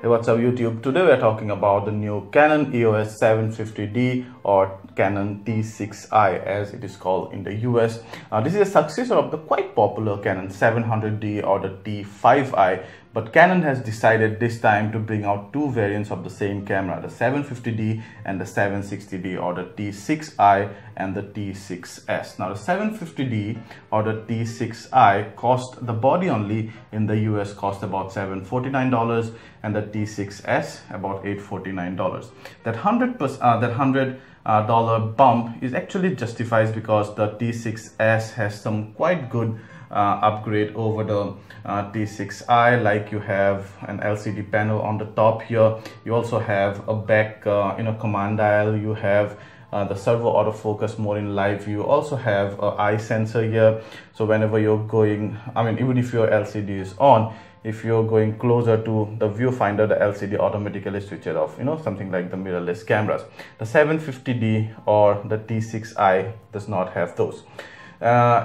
Hey, what's up YouTube? Today we're talking about the new Canon EOS 750D or Canon T6i as it is called in the US. This is a successor of the quite popular Canon 700D or the T6i, but Canon has decided this time to bring out two variants of the same camera, the 750D and the 760D, or the T6i and the T6s. Now the 750D or the T6i cost, the body only in the US cost about $749 and the T6s about $849. That $100 bump is actually justified because the T6s has some quite good upgrade over the T6i, like you have an LCD panel on the top here. You also have a back command dial. You have the servo autofocus more in live view. Also have an eye sensor here, so whenever you're going, even if your LCD is on, if you're going closer to the viewfinder, the LCD automatically switches off, something like the mirrorless cameras. The 750D or the T6i does not have those.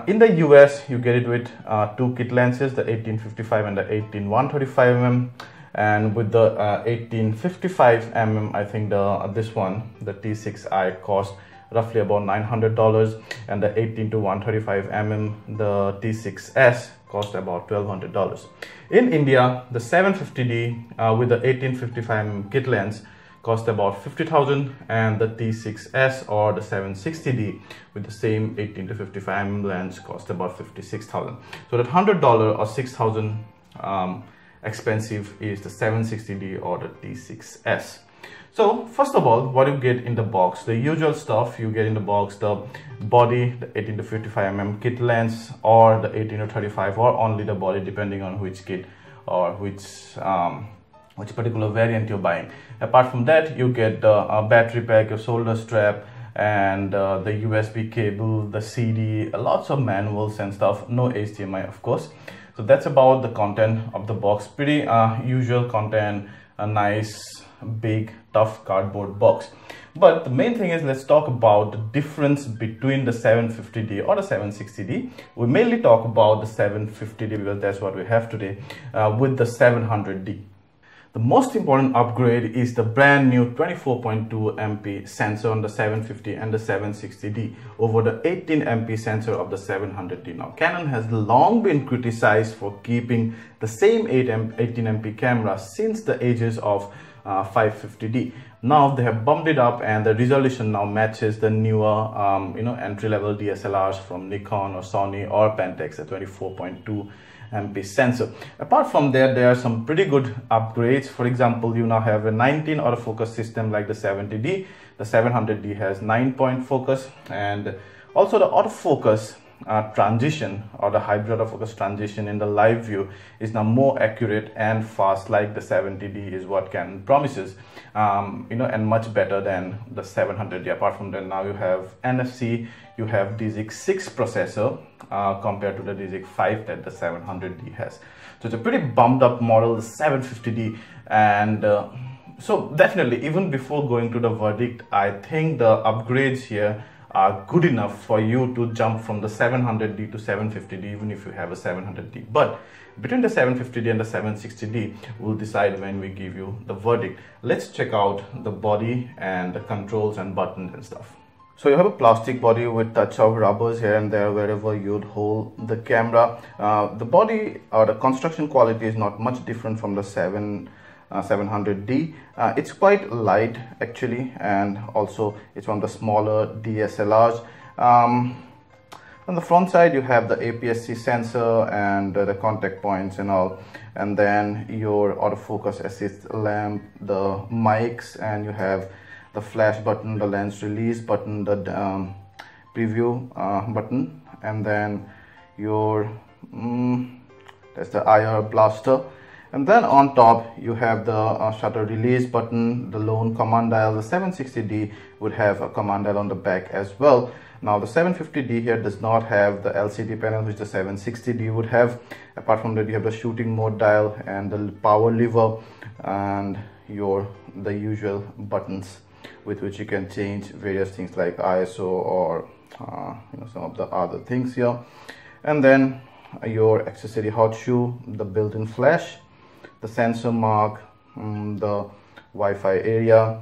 In the US, you get it with two kit lenses, the 1855 and the 18135mm. And with the 1855mm, I think this one, the T6i, cost roughly about $900, and the 18-135mm, the T6s, cost about $1,200. In India, the 750D with the 1855mm kit lens cost about $50,000, and the T6s or the 760D with the same 18-55mm lens cost about $56,000. So that $100 or $6,000 expensive is the 760D or the T6s. So first of all, what you get in the box, the usual stuff you get in the box: the body, the 18-55mm kit lens, or the 18-35, or only the body depending on which kit or which particular variant you're buying. Apart from that, you get the battery pack, your shoulder strap, and the USB cable, the CD, lots of manuals and stuff. No HDMI, of course. So that's about the content of the box. Pretty usual content, a nice big tough cardboard box. But the main thing is, let's talk about the difference between the 750D or the 760D. We mainly talk about the 750D because that's what we have today with the 700D. The most important upgrade is the brand new 24.2 MP sensor on the 750 and the 760D over the 18 MP sensor of the 700D. Now, Canon has long been criticized for keeping the same 18 MP camera since the ages of 550D. Now they have bumped it up, and the resolution now matches the newer entry-level DSLRs from Nikon or Sony or Pentax, the 24.2 MP sensor. Apart from that, there are some pretty good upgrades. For example, you now have a 19 autofocus system like the 70D. The 700D has 9-point focus, and also the autofocus transition or the hybrid autofocus transition in the live view is now more accurate and fast, like the 70D is what Canon promises, and much better than the 700D. Apart from that, now you have NFC, you have DZIC 6 processor compared to the DZIC 5 that the 700D has. So it's a pretty bumped up model, the 750D, and so definitely, even before going to the verdict, I think the upgrades here are good enough for you to jump from the 700D to 750D, even if you have a 700D. But between the 750D and the 760D, we'll decide when we give you the verdict. Let's check out the body and the controls and buttons and stuff. So you have a plastic body with touch of rubbers here and there wherever you'd hold the camera. The body or the construction quality is not much different from the 700D. It's quite light actually, and also it's one of the smaller DSLRs. On the front side, you have the APS-C sensor and the contact points and all, and then your autofocus assist lamp, the mics, and you have the flash button, the lens release button, the preview button, and then your that's the IR blaster. And then on top you have the shutter release button, the lone command dial. The 760D would have a command dial on the back as well. Now the 750D here does not have the LCD panel which the 760D would have. Apart from that, you have the shooting mode dial and the power lever and the usual buttons with which you can change various things like ISO or some of the other things here. And then your accessory hot shoe, the built-in flash, the sensor mark, the Wi-Fi area.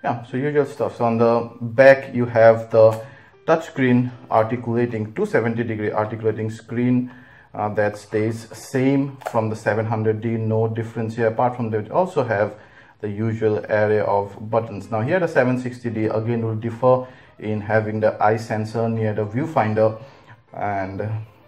Yeah, so usual stuff. So on the back you have the touchscreen articulating 270-degree articulating screen that stays same from the 700D. No difference here. Apart from that, you also have the usual array of buttons. Now here the 760D again will differ in having the eye sensor near the viewfinder, and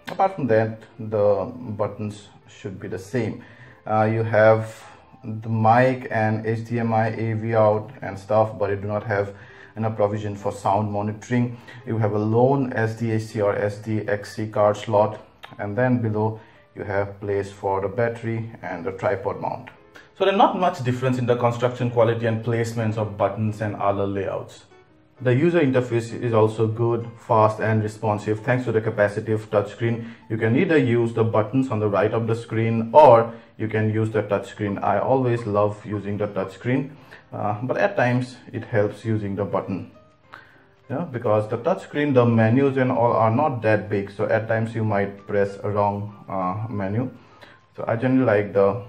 apart from that the buttons should be the same. You have the mic and HDMI, AV out and stuff, but you do not have enough provision for sound monitoring. You have a lone SDHC or SDXC card slot, and then below you have place for the battery and the tripod mount. So there's not much difference in the construction quality and placements of buttons and other layouts. The user interface is also good, fast and responsive thanks to the capacitive touchscreen. You can either use the buttons on the right of the screen or you can use the touchscreen. I always love using the touchscreen, but at times it helps using the button. Yeah, because the touchscreen, the menus and all are not that big, so at times you might press a wrong menu. So I generally like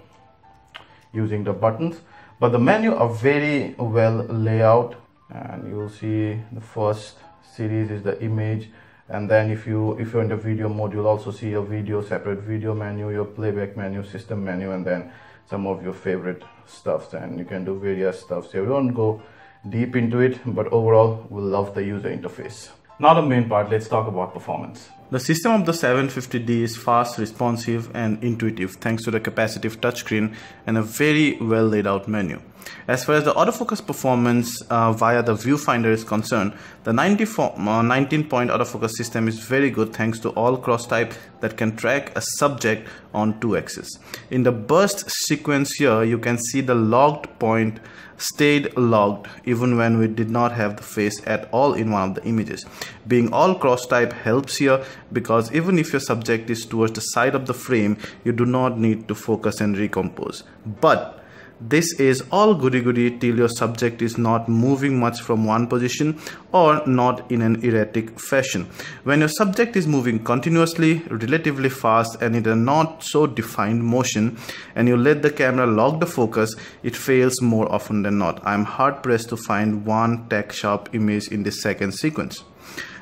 using the buttons, but the menu are very well laid out, and you will see the first series is the image, and then if you're in the video mode, you'll also see your video, separate video menu, your playback menu, system menu, and then some of your favorite stuffs, and you can do various stuffs here. We won't go deep into it, but overall we love the user interface. Now the main part, let's talk about performance. The system of the 750D is fast, responsive and intuitive thanks to the capacitive touchscreen and a very well laid out menu. As far as the autofocus performance via the viewfinder is concerned, the 19-point autofocus system is very good thanks to all cross type that can track a subject on 2 axes. In the burst sequence here, you can see the logged point stayed logged even when we did not have the face at all in one of the images. Being all cross type helps here because even if your subject is towards the side of the frame, you do not need to focus and recompose. But this is all goody-goody till your subject is not moving much from one position or not in an erratic fashion. When your subject is moving continuously, relatively fast and in a not so defined motion, and you let the camera log the focus, it fails more often than not. I am hard pressed to find one tack sharp image in this second sequence.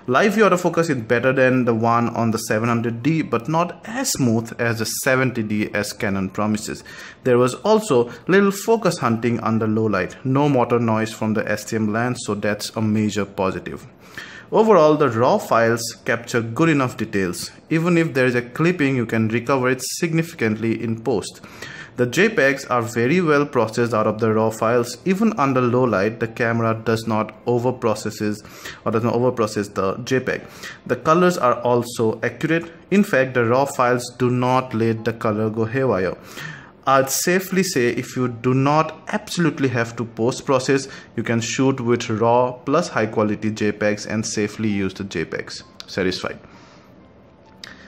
Live view autofocus is better than the one on the 700D, but not as smooth as the 70D as Canon promises. There was also little focus hunting under low light. No motor noise from the STM lens, so that's a major positive. Overall, the raw files capture good enough details. Even if there is a clipping, you can recover it significantly in post. The JPEGs are very well processed out of the raw files. Even under low light, the camera does not overprocess the JPEG. The colors are also accurate. In fact, the raw files do not let the color go haywire. I'd safely say if you do not absolutely have to post-process, you can shoot with raw plus high quality JPEGs and safely use the JPEGs. Satisfied.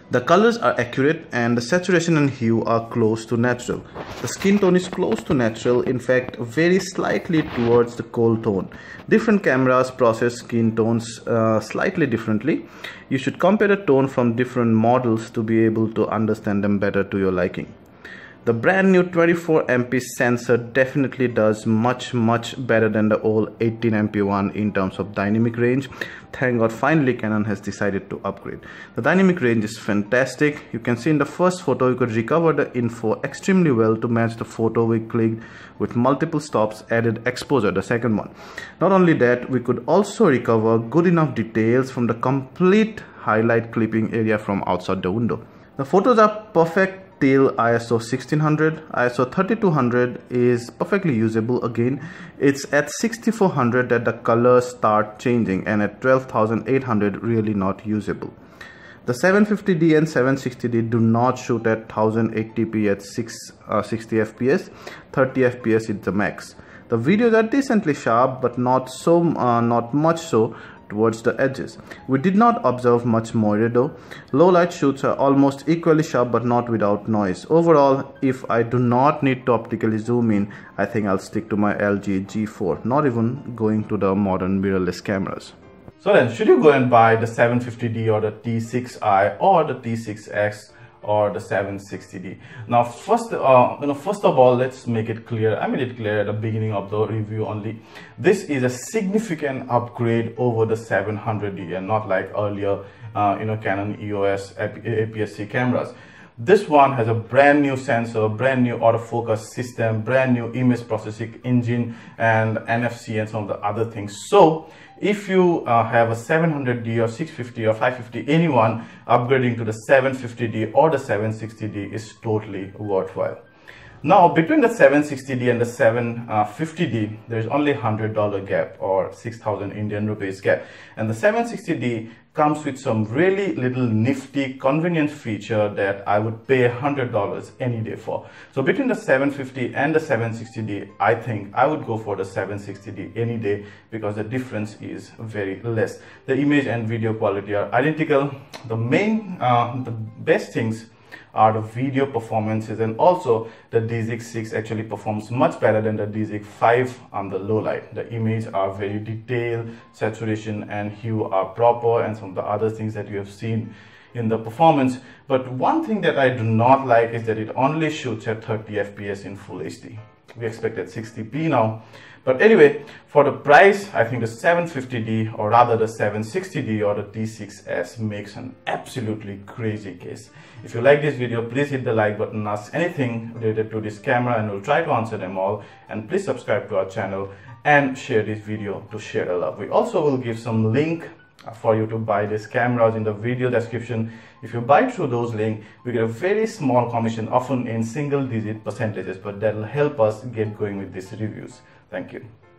The colors are accurate and the saturation and hue are close to natural. The skin tone is close to natural, in fact very slightly towards the cold tone. Different cameras process skin tones slightly differently. You should compare the tone from different models to be able to understand them better to your liking. The brand new 24MP sensor definitely does much better than the old 18MP one in terms of dynamic range. Thank God finally Canon has decided to upgrade. The dynamic range is fantastic. You can see in the first photo you could recover the info extremely well to match the photo we clicked with multiple stops, added exposure, the second one. Not only that, we could also recover good enough details from the complete highlight clipping area from outside the window. The photos are perfect till ISO 1600. ISO 3200 is perfectly usable. Again, it's at 6400 that the colors start changing, and at 12800 really not usable. The 750D and 760D do not shoot at 1080p at 60 fps. 30 fps is the max. The videos are decently sharp, but not much so towards the edges. We did not observe much moire though. Low light shoots are almost equally sharp but not without noise. Overall, if I do not need to optically zoom in, I think I'll stick to my LG G4, not even going to the modern mirrorless cameras. So then, should you go and buy the 750D or the T6i or the T6X or the 760D. Now first of all, let's make it clear. I made it clear at the beginning of the review only. This is a significant upgrade over the 700D, and not like earlier Canon EOS APS-C cameras. This one has a brand new sensor, brand new autofocus system, brand new image processing engine, and NFC and some of the other things. So if you have a 700D or 650 or 550, anyone, upgrading to the 750D or the 760D is totally worthwhile. Now, between the 760D and the 750D, there is only $100 gap, or 6,000 Indian rupees gap. And the 760D comes with some really little nifty convenient feature that I would pay $100 any day for. So between the 750 and the 760D, I think I would go for the 760D any day, because the difference is very less. The image and video quality are identical. The best things are the video performances, and also the D6i actually performs much better than the D6i on the low light. The images are very detailed, saturation and hue are proper, and some of the other things that you have seen in the performance. But one thing that I do not like is that it only shoots at 30 FPS in full HD. We expected 60p now. But anyway, for the price, I think the 750D, or rather the 760D or the T6s, makes an absolutely crazy case. If you like this video, please hit the like button, ask anything related to this camera, and we'll try to answer them all. And please subscribe to our channel and share this video to share the love. We also will give some link for you to buy these cameras in the video description. If you buy through those links, we get a very small commission, often in single-digit percentages, but that will help us get going with these reviews. Thank you.